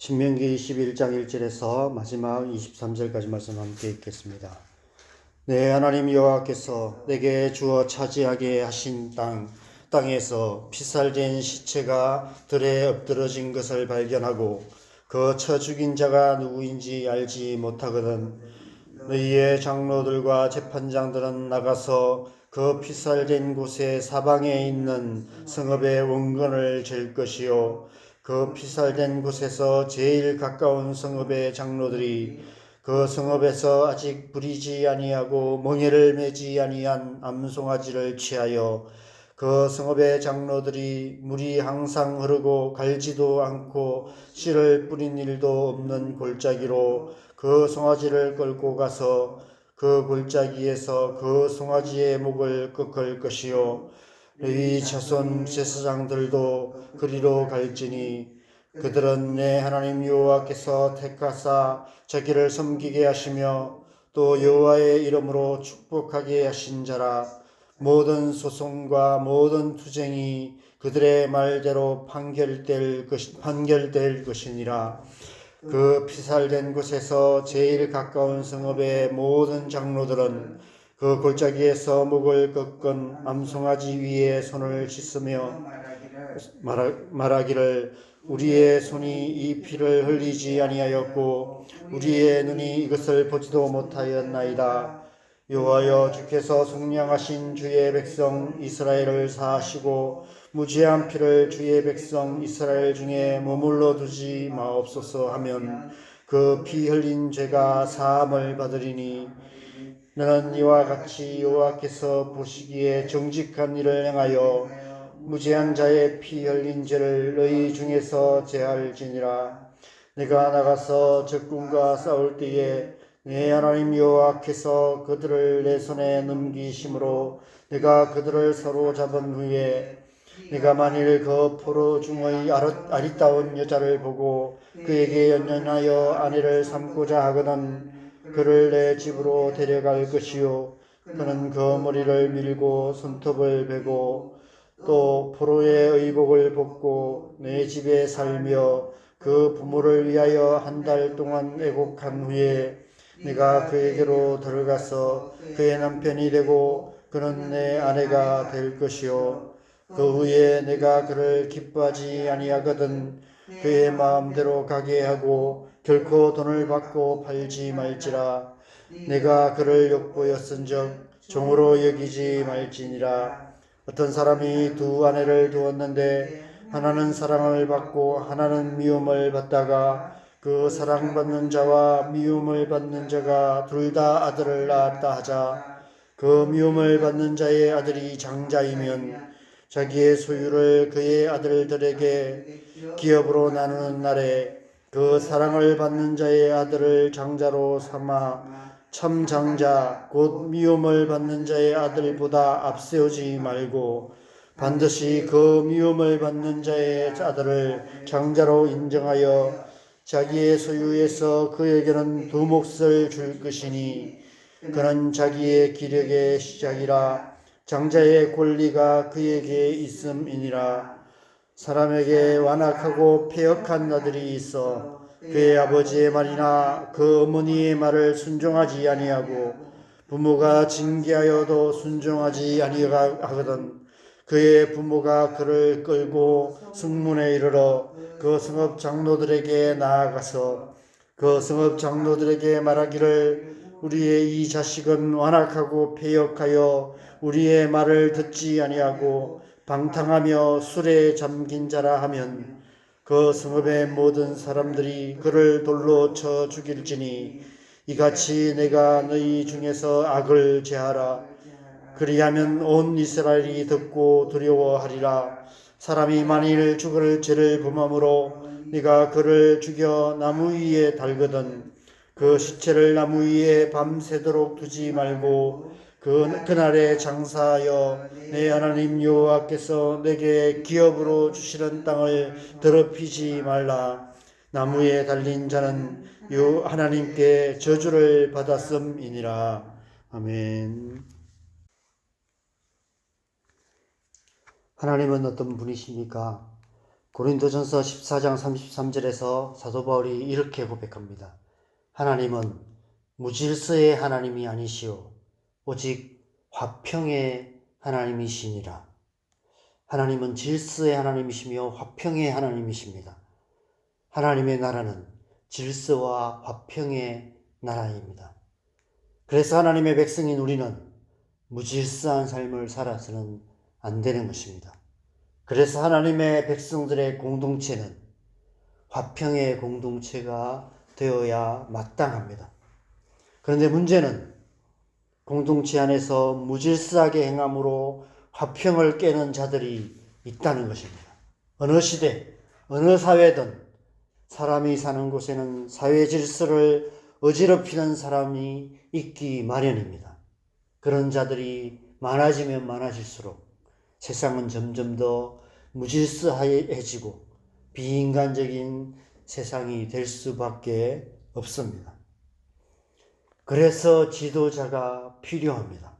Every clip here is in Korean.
신명기 21장 1절에서 마지막 23절까지 말씀 함께 읽겠습니다. 내 하나님 여호와께서 내게 주어 차지하게 하신 땅에서 피살된 시체가 들에 엎드러진 것을 발견하고 그 쳐 죽인 자가 누구인지 알지 못하거든 너희의 장로들과 재판장들은 나가서 그 피살된 곳의 사방에 있는 성읍의 원근을 잴 것이요 그 피살된 곳에서 제일 가까운 성읍의 장로들이 그 성읍에서 아직 부리지 아니하고 멍에를 매지 아니한 암송아지를 취하여 그 성읍의 장로들이 물이 항상 흐르고 갈지도 않고 씨를 뿌린 일도 없는 골짜기로 그 송아지를 끌고 가서 그 골짜기에서 그 송아지의 목을 꺾을 것이요 레위 자손 제사장들도 그리로 갈지니 그들은 내 하나님 여호와께서 택하사 자기를 섬기게 하시며 또 여호와의 이름으로 축복하게 하신 자라. 모든 소송과 모든 투쟁이 그들의 말대로 판결될 것이니라. 그 피살된 곳에서 제일 가까운 성읍의 모든 장로들은 그 골짜기에서 목을 꺾은 암송아지 위에 손을 씻으며 말하기를 우리의 손이 이 피를 흘리지 아니하였고 우리의 눈이 이것을 보지도 못하였나이다. 여호와여 주께서 속량하신 주의 백성 이스라엘을 사하시고 무죄한 피를 주의 백성 이스라엘 중에 머물러 두지 마옵소서 하면 그 피 흘린 죄가 사함을 받으리니 너는 이와 같이 여호와께서 보시기에 정직한 일을 행하여 무죄한 자의 피 흘린 죄를 너희 중에서 제할지니라. 내가 나가서 적군과 싸울 때에 내 하나님 여호와께서 그들을 내 손에 넘기심으로 내가 그들을 사로잡은 후에 내가 만일 그 포로 중의 아리따운 여자를 보고 그에게 연연하여 아내를 삼고자 하거든 그를 내 집으로 데려갈 것이요 그는 그 머리를 밀고 손톱을 베고 또 포로의 의복을 벗고 내 집에 살며 그 부모를 위하여 한 달 동안 애곡한 후에 내가 그에게로 들어가서 그의 남편이 되고 그는 내 아내가 될 것이요 그 후에 내가 그를 기뻐하지 아니하거든 그의 마음대로 가게 하고 결코 돈을 받고 팔지 말지라. 내가 그를 욕보였은즉 종으로 여기지 말지니라. 어떤 사람이 두 아내를 두었는데 하나는 사랑을 받고 하나는 미움을 받다가 그 사랑받는 자와 미움을 받는 자가 둘 다 아들을 낳았다 하자. 그 미움을 받는 자의 아들이 장자이면 자기의 소유를 그의 아들들에게 기업으로 나누는 날에 그 사랑을 받는 자의 아들을 장자로 삼아 참 장자 곧 미움을 받는 자의 아들보다 앞세우지 말고 반드시 그 미움을 받는 자의 아들을 장자로 인정하여 자기의 소유에서 그에게는 두 몫을 줄 것이니 그는 자기의 기력의 시작이라. 장자의 권리가 그에게 있음이니라. 사람에게 완악하고 패역한 아들이 있어 그의 아버지의 말이나 그 어머니의 말을 순종하지 아니하고 부모가 징계하여도 순종하지 아니하거든 그의 부모가 그를 끌고 성문에 이르러 그 성읍 장로들에게 나아가서 그 성읍 장로들에게 말하기를 우리의 이 자식은 완악하고 패역하여 우리의 말을 듣지 아니하고 방탕하며 술에 잠긴 자라 하면 그 성읍의 모든 사람들이 그를 돌로 쳐 죽일지니 이같이 내가 너희 중에서 악을 제하라. 그리하면 온 이스라엘이 듣고 두려워하리라. 사람이 만일 죽을 죄를 범함으로 네가 그를 죽여 나무 위에 달거든 그 시체를 나무 위에 밤새도록 두지 말고 그날에 장사하여 내 하나님 여호와께서 내게 기업으로 주시는 땅을 더럽히지 말라. 나무에 달린 자는 하나님께 저주를 받았음이니라. 아멘. 하나님은 어떤 분이십니까? 고린도전서 14장 33절에서 사도 바울이 이렇게 고백합니다. 하나님은 무질서의 하나님이 아니시오 오직 화평의 하나님이시니라. 하나님은 질서의 하나님이시며 화평의 하나님이십니다. 하나님의 나라는 질서와 화평의 나라입니다. 그래서 하나님의 백성인 우리는 무질서한 삶을 살아서는 안 되는 것입니다. 그래서 하나님의 백성들의 공동체는 화평의 공동체가 되어야 마땅합니다. 그런데 문제는 공동체 안에서 무질서하게 행함으로 화평을 깨는 자들이 있다는 것입니다. 어느 시대, 어느 사회든 사람이 사는 곳에는 사회 질서를 어지럽히는 사람이 있기 마련입니다. 그런 자들이 많아지면 많아질수록 세상은 점점 더 무질서해지고 비인간적인 세상이 될 수밖에 없습니다. 그래서 지도자가 필요합니다.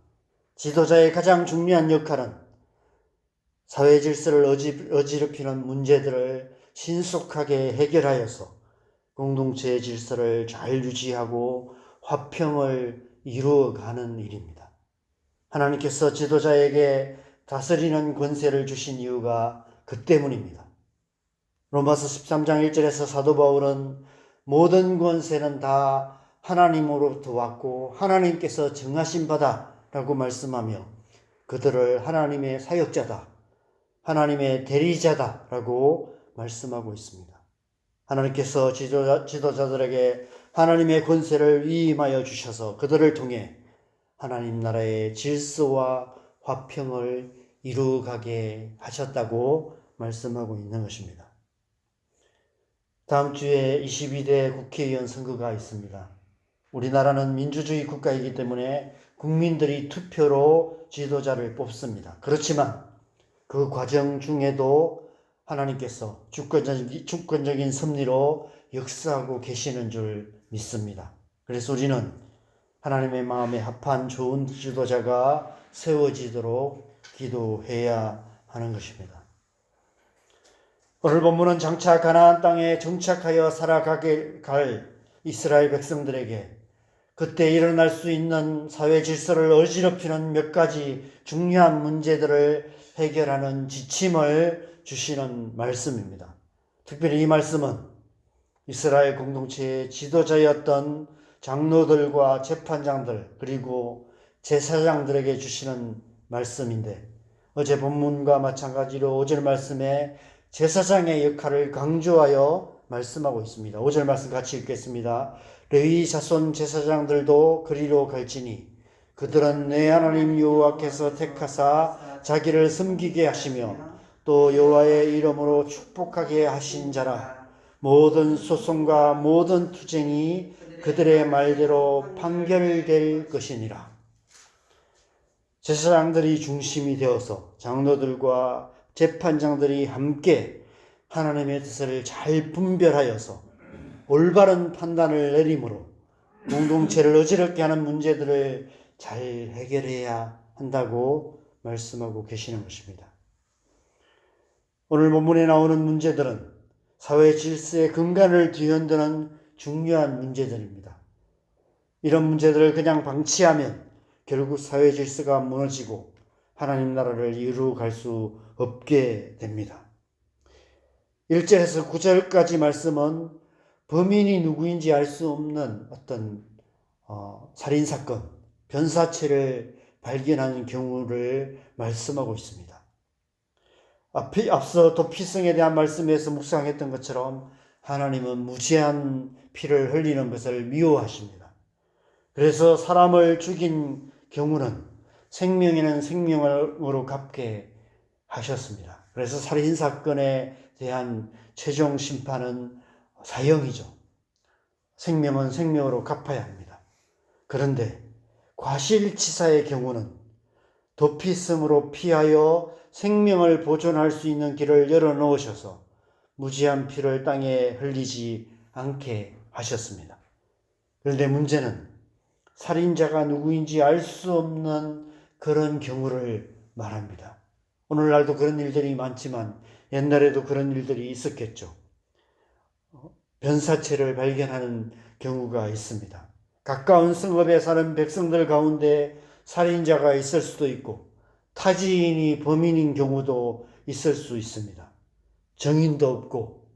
지도자의 가장 중요한 역할은 사회 질서를 어지럽히는 문제들을 신속하게 해결하여서 공동체의 질서를 잘 유지하고 화평을 이루어가는 일입니다. 하나님께서 지도자에게 다스리는 권세를 주신 이유가 그 때문입니다. 로마서 13장 1절에서 사도 바울은 모든 권세는 다 하나님으로부터 왔고 하나님께서 정하신 바다라고 말씀하며 그들을 하나님의 사역자다, 하나님의 대리자다라고 말씀하고 있습니다. 하나님께서 지도자들에게 하나님의 권세를 위임하여 주셔서 그들을 통해 하나님 나라의 질서와 화평을 이루어가게 하셨다고 말씀하고 있는 것입니다. 다음 주에 22대 국회의원 선거가 있습니다. 우리나라는 민주주의 국가이기 때문에 국민들이 투표로 지도자를 뽑습니다. 그렇지만 그 과정 중에도 하나님께서 주권적인 섭리로 역사하고 계시는 줄 믿습니다. 그래서 우리는 하나님의 마음에 합한 좋은 지도자가 세워지도록 기도해야 하는 것입니다. 오늘 본문은 장차 가나안 땅에 정착하여 살아가게 갈 이스라엘 백성들에게 그때 일어날 수 있는 사회 질서를 어지럽히는 몇 가지 중요한 문제들을 해결하는 지침을 주시는 말씀입니다. 특별히 이 말씀은 이스라엘 공동체의 지도자였던 장로들과 재판장들 그리고 제사장들에게 주시는 말씀인데 어제 본문과 마찬가지로 5절 말씀에 제사장의 역할을 강조하여 말씀하고 있습니다. 5절 말씀 같이 읽겠습니다. 레위 자손 제사장들도 그리로 갈지니 그들은 내 하나님 여호와께서 택하사 자기를 섬기게 하시며 또 여호와의 이름으로 축복하게 하신 자라. 모든 소송과 모든 투쟁이 그들의 말대로 판결될 것이니라. 제사장들이 중심이 되어서 장로들과 재판장들이 함께 하나님의 뜻을 잘 분별하여서 올바른 판단을 내림으로 공동체를 어지럽게 하는 문제들을 잘 해결해야 한다고 말씀하고 계시는 것입니다. 오늘 본문에 나오는 문제들은 사회 질서의 근간을 뒤흔드는 중요한 문제들입니다. 이런 문제들을 그냥 방치하면 결국 사회 질서가 무너지고 하나님 나라를 이루어갈 수 없게 됩니다. 1절에서 9절까지 말씀은 범인이 누구인지 알 수 없는 어떤 살인사건, 변사체를 발견하는 경우를 말씀하고 있습니다. 앞서 도피성에 대한 말씀에서 묵상했던 것처럼 하나님은 무죄한 피를 흘리는 것을 미워하십니다. 그래서 사람을 죽인 경우는 생명에는 생명으로 갚게 하셨습니다. 그래서 살인사건에 대한 최종 심판은 사형이죠. 생명은 생명으로 갚아야 합니다. 그런데 과실치사의 경우는 도피성으로 피하여 생명을 보존할 수 있는 길을 열어놓으셔서 무지한 피를 땅에 흘리지 않게 하셨습니다. 그런데 문제는 살인자가 누구인지 알 수 없는 그런 경우를 말합니다. 오늘날도 그런 일들이 많지만 옛날에도 그런 일들이 있었겠죠. 변사체를 발견하는 경우가 있습니다. 가까운 성읍에 사는 백성들 가운데 살인자가 있을 수도 있고 타지인이 범인인 경우도 있을 수 있습니다. 정인도 없고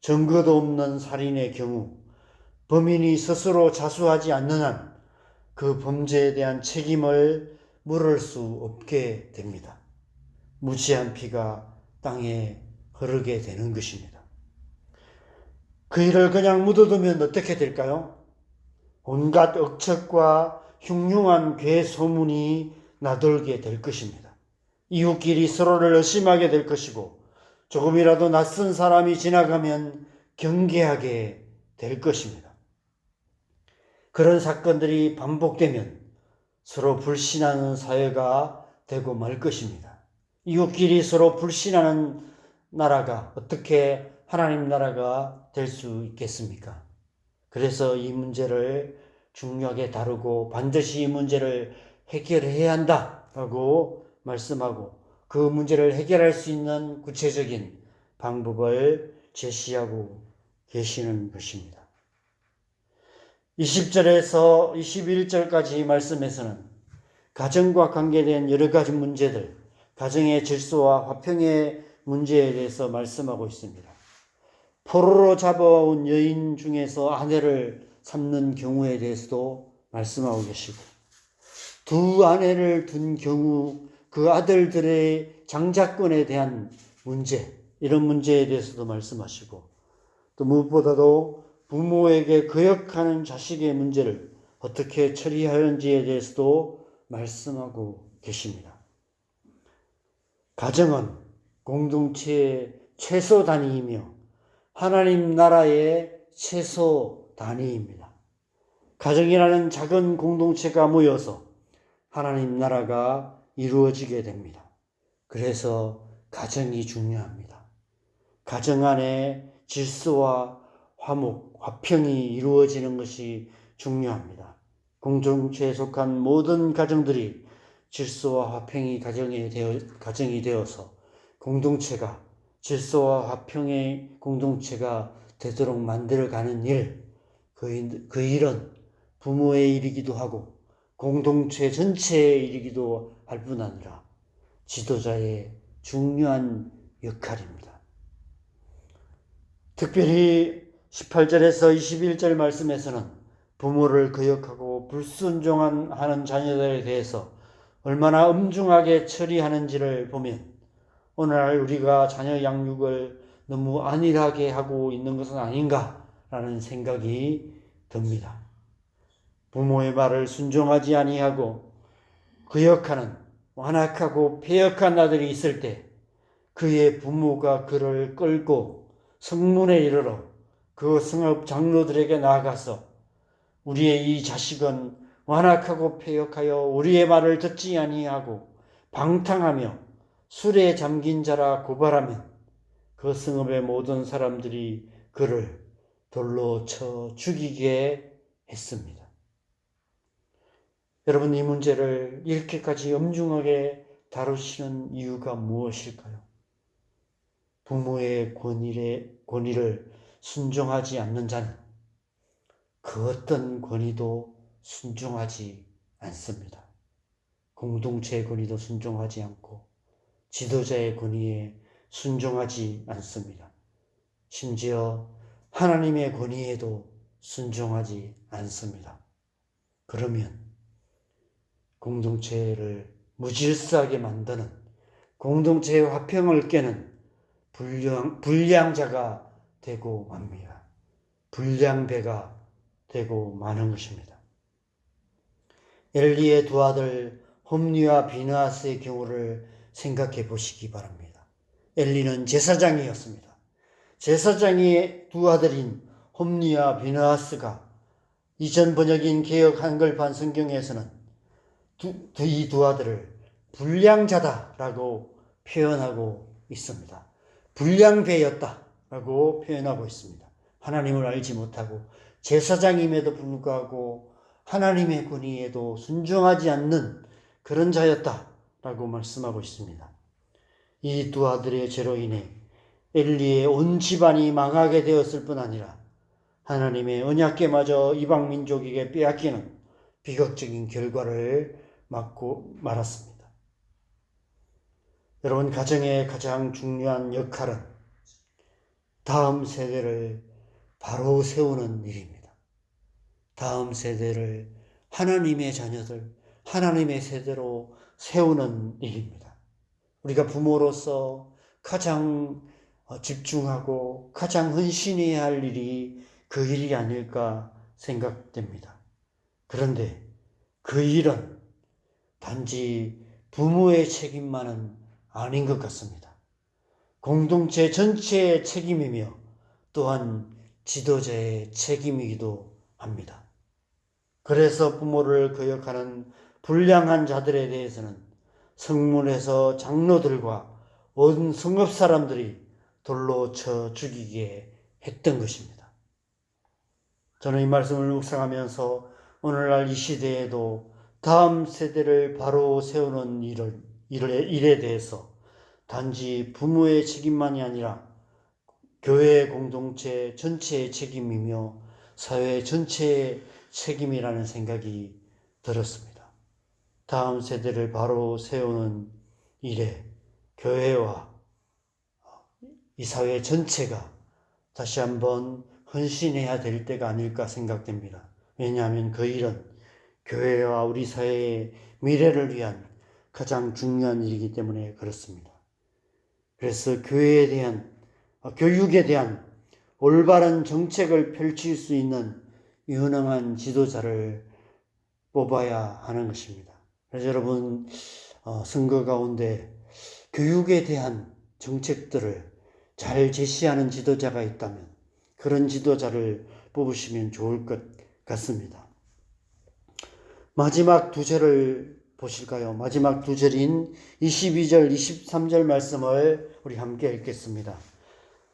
증거도 없는 살인의 경우 범인이 스스로 자수하지 않는 한 그 범죄에 대한 책임을 물을 수 없게 됩니다. 무지한 피가 땅에 흐르게 되는 것입니다. 그 일을 그냥 묻어두면 어떻게 될까요? 온갖 억측과 흉흉한 괴소문이 나돌게 될 것입니다. 이웃끼리 서로를 의심하게 될 것이고 조금이라도 낯선 사람이 지나가면 경계하게 될 것입니다. 그런 사건들이 반복되면 서로 불신하는 사회가 되고 말 것입니다. 이웃끼리 서로 불신하는 나라가 어떻게 하나님 나라가 될 수 있겠습니까? 그래서 이 문제를 중요하게 다루고 반드시 이 문제를 해결해야 한다라고 말씀하고 그 문제를 해결할 수 있는 구체적인 방법을 제시하고 계시는 것입니다. 20절에서 21절까지 말씀에서는 가정과 관계된 여러 가지 문제들, 가정의 질서와 화평의 문제에 대해서 말씀하고 있습니다. 포로로 잡아온 여인 중에서 아내를 삼는 경우에 대해서도 말씀하고 계시고 두 아내를 둔 경우 그 아들들의 장자권에 대한 문제, 이런 문제에 대해서도 말씀하시고 또 무엇보다도 부모에게 거역하는 자식의 문제를 어떻게 처리하는지에 대해서도 말씀하고 계십니다. 가정은 공동체의 최소 단위이며 하나님 나라의 최소 단위입니다. 가정이라는 작은 공동체가 모여서 하나님 나라가 이루어지게 됩니다. 그래서 가정이 중요합니다. 가정 안에 질서와 화목, 화평이 이루어지는 것이 중요합니다. 공동체에 속한 모든 가정들이 질서와 화평이 가정이 되어서 공동체가 질서와 화평의 공동체가 되도록 만들어가는 일, 그 일은 부모의 일이기도 하고 공동체 전체의 일이기도 할 뿐 아니라 지도자의 중요한 역할입니다. 특별히 18절에서 21절 말씀에서는 부모를 거역하고 불순종하는 자녀들에 대해서 얼마나 엄중하게 처리하는지를 보면 오늘날 우리가 자녀 양육을 너무 안일하게 하고 있는 것은 아닌가라는 생각이 듭니다. 부모의 말을 순종하지 아니하고 거역하는 완악하고 패역한 아들이 있을 때 그의 부모가 그를 끌고 성문에 이르러 그 성읍 장로들에게 나아가서 우리의 이 자식은 완악하고 패역하여 우리의 말을 듣지 아니하고 방탕하며 술에 잠긴 자라 고발하면 그 성읍의 모든 사람들이 그를 돌로 쳐 죽이게 했습니다. 여러분, 이 문제를 이렇게까지 엄중하게 다루시는 이유가 무엇일까요? 부모의 권위를 순종하지 않는 자는 그 어떤 권위도 순종하지 않습니다. 공동체의 권위도 순종하지 않고 지도자의 권위에 순종하지 않습니다. 심지어 하나님의 권위에도 순종하지 않습니다. 그러면 공동체를 무질서하게 만드는, 공동체의 화평을 깨는 불량자가 되고 맙니다. 불량배가 되고 마는 것입니다. 엘리의 두 아들 홈니와 비느하스의 경우를 생각해 보시기 바랍니다. 엘리는 제사장이었습니다. 제사장의 두 아들인 홈니와 비느하스가 이전 번역인 개역 한글판 성경에서는 이 두 아들을 불량자다라고 표현하고 있습니다. 불량배였다라고 표현하고 있습니다. 하나님을 알지 못하고 제사장임에도 불구하고 하나님의 권위에도 순종하지 않는 그런 자였다라고 말씀하고 있습니다. 이 두 아들의 죄로 인해 엘리의 온 집안이 망하게 되었을 뿐 아니라 하나님의 언약궤마저 이방 민족에게 빼앗기는 비극적인 결과를 맞고 말았습니다. 여러분, 가정의 가장 중요한 역할은 다음 세대를 바로 세우는 일입니다. 다음 세대를 하나님의 자녀들, 하나님의 세대로 세우는 일입니다. 우리가 부모로서 가장 집중하고 가장 헌신해야 할 일이 그 일이 아닐까 생각됩니다. 그런데 그 일은 단지 부모의 책임만은 아닌 것 같습니다. 공동체 전체의 책임이며 또한 지도자의 책임이기도 합니다. 그래서 부모를 거역하는 불량한 자들에 대해서는 성문에서 장로들과 온 성읍 사람들이 돌로 쳐 죽이게 했던 것입니다. 저는 이 말씀을 묵상하면서 오늘날 이 시대에도 다음 세대를 바로 세우는 일에 대해서 단지 부모의 책임만이 아니라 교회 공동체 전체의 책임이며 사회 전체의 책임이라는 생각이 들었습니다. 다음 세대를 바로 세우는 일에 교회와 이 사회 전체가 다시 한번 헌신해야 될 때가 아닐까 생각됩니다. 왜냐하면 그 일은 교회와 우리 사회의 미래를 위한 가장 중요한 일이기 때문에 그렇습니다. 그래서 교회에 대한, 교육에 대한 올바른 정책을 펼칠 수 있는 유능한 지도자를 뽑아야 하는 것입니다. 그래서 여러분, 선거 가운데 교육에 대한 정책들을 잘 제시하는 지도자가 있다면 그런 지도자를 뽑으시면 좋을 것 같습니다. 마지막 두 절을 보실까요? 마지막 두 절인 22절, 23절 말씀을 우리 함께 읽겠습니다.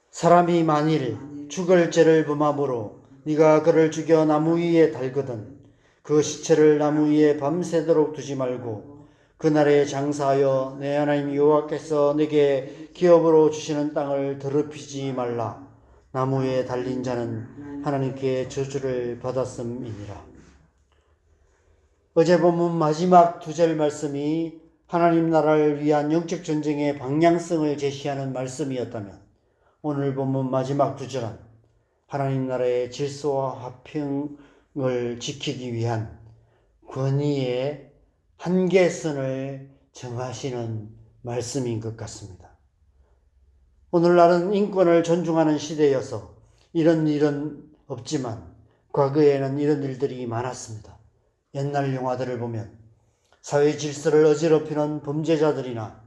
사람이 만일 죽을 죄를 범함으로 네가 그를 죽여 나무 위에 달거든 그 시체를 나무 위에 밤새도록 두지 말고 그날에 장사하여 내 하나님 여호와께서 내게 기업으로 주시는 땅을 더럽히지 말라. 나무 위에 달린 자는 하나님께 저주를 받았음이니라. 어제 본문 마지막 두 절 말씀이 하나님 나라를 위한 영적 전쟁의 방향성을 제시하는 말씀이었다면 오늘 본문 마지막 두 절은 하나님 나라의 질서와 화평을 지키기 위한 권위의 한계선을 정하시는 말씀인 것 같습니다. 오늘날은 인권을 존중하는 시대여서 이런 일은 없지만 과거에는 이런 일들이 많았습니다. 옛날 영화들을 보면 사회 질서를 어지럽히는 범죄자들이나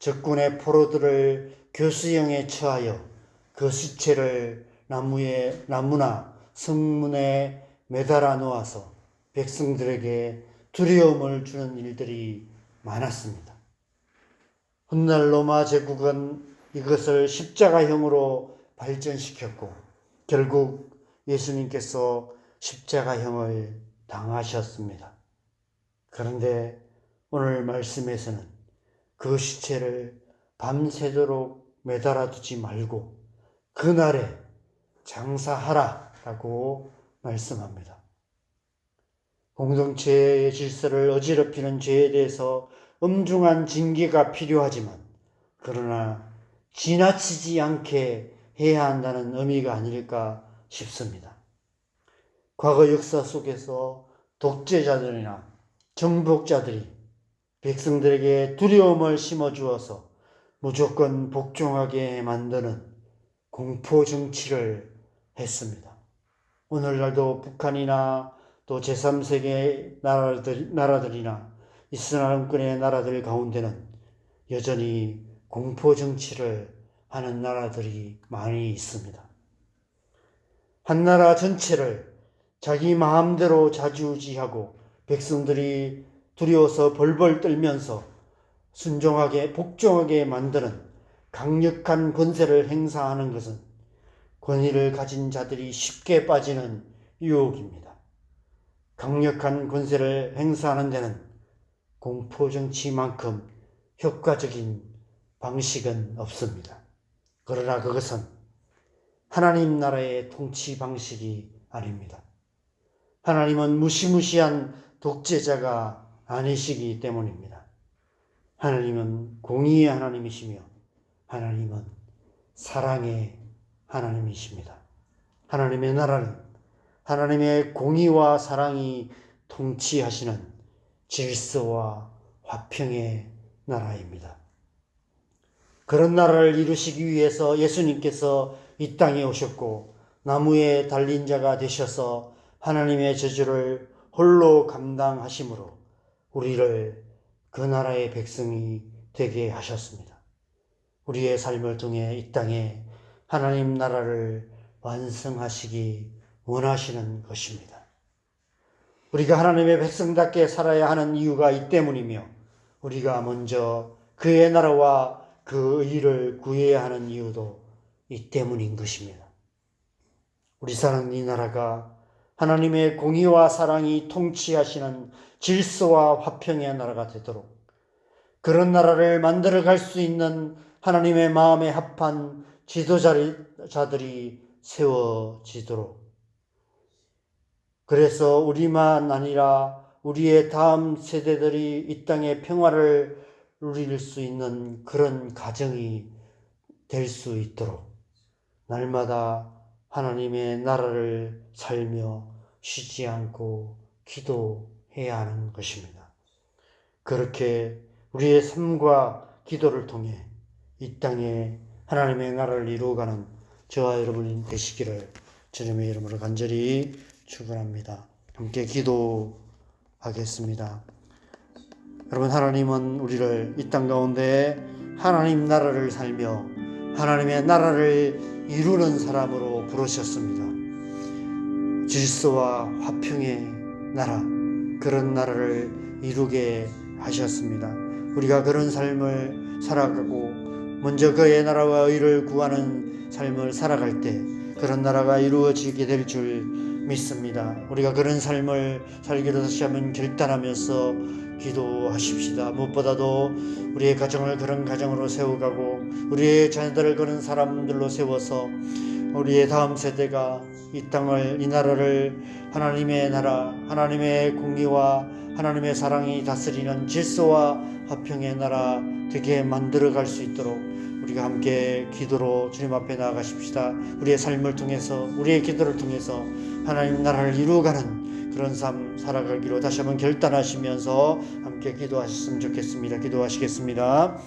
적군의 포로들을 교수형에 처하여 그 시체를 나무나 성문에 매달아 놓아서 백성들에게 두려움을 주는 일들이 많았습니다. 훗날 로마 제국은 이것을 십자가형으로 발전시켰고 결국 예수님께서 십자가형을 당하셨습니다. 그런데 오늘 말씀에서는 그 시체를 밤새도록 매달아 두지 말고 그날에 장사하라라고 말씀합니다. 공동체의 질서를 어지럽히는 죄에 대해서 엄중한 징계가 필요하지만 그러나 지나치지 않게 해야 한다는 의미가 아닐까 싶습니다. 과거 역사 속에서 독재자들이나 정복자들이 백성들에게 두려움을 심어주어서 무조건 복종하게 만드는 공포 정치를 했습니다. 오늘날도 북한이나 또 제3세계 나라들이나 이슬람권의 나라들 가운데는 여전히 공포 정치를 하는 나라들이 많이 있습니다. 한 나라 전체를 자기 마음대로 좌지우지하고 백성들이 두려워서 벌벌 떨면서 복종하게 만드는 강력한 권세를 행사하는 것은 권위를 가진 자들이 쉽게 빠지는 유혹입니다. 강력한 권세를 행사하는 데는 공포정치만큼 효과적인 방식은 없습니다. 그러나 그것은 하나님 나라의 통치 방식이 아닙니다. 하나님은 무시무시한 독재자가 아니시기 때문입니다. 하나님은 공의의 하나님이시며 하나님은 사랑의 하나님이십니다. 하나님의 나라는 하나님의 공의와 사랑이 통치하시는 질서와 화평의 나라입니다. 그런 나라를 이루시기 위해서 예수님께서 이 땅에 오셨고 나무에 달린 자가 되셔서 하나님의 저주를 홀로 감당하심으로 우리를 그 나라의 백성이 되게 하셨습니다. 우리의 삶을 통해 이 땅에 하나님 나라를 완성하시기 원하시는 것입니다. 우리가 하나님의 백성답게 살아야 하는 이유가 이 때문이며 우리가 먼저 그의 나라와 그 의를 구해야 하는 이유도 이 때문인 것입니다. 우리 사는 이 나라가 하나님의 공의와 사랑이 통치하시는 질서와 화평의 나라가 되도록 그런 나라를 만들어 갈 수 있는 하나님의 마음에 합한 지도자들이 세워지도록 그래서 우리만 아니라 우리의 다음 세대들이 이 땅의 평화를 누릴 수 있는 그런 가정이 될 수 있도록 날마다 하나님의 나라를 살며 쉬지 않고 기도해야 하는 것입니다. 그렇게 우리의 삶과 기도를 통해 이 땅에 하나님의 나라를 이루어가는 저와 여러분이 되시기를 주님의 이름으로 간절히 축원합니다. 함께 기도하겠습니다. 여러분, 하나님은 우리를 이 땅 가운데 하나님 나라를 살며 하나님의 나라를 이루는 사람으로 부르셨습니다. 질서와 화평의 나라, 그런 나라를 이루게 하셨습니다. 우리가 그런 삶을 살아가고 먼저 그의 나라와 의를 구하는 삶을 살아갈 때 그런 나라가 이루어지게 될 줄 믿습니다. 우리가 그런 삶을 살기로 다시 한번 결단하면서 기도하십시다. 무엇보다도 우리의 가정을 그런 가정으로 세워가고 우리의 자녀들을 그런 사람들로 세워서 우리의 다음 세대가 이 땅을, 이 나라를 하나님의 나라, 하나님의 공의와 하나님의 사랑이 다스리는 질서와 화평의 나라 되게 만들어 갈 수 있도록 우리가 함께 기도로 주님 앞에 나아가십시다. 우리의 삶을 통해서, 우리의 기도를 통해서 하나님 나라를 이루어가는 그런 삶 살아가기로 다시 한번 결단하시면서 함께 기도하셨으면 좋겠습니다. 기도하시겠습니다.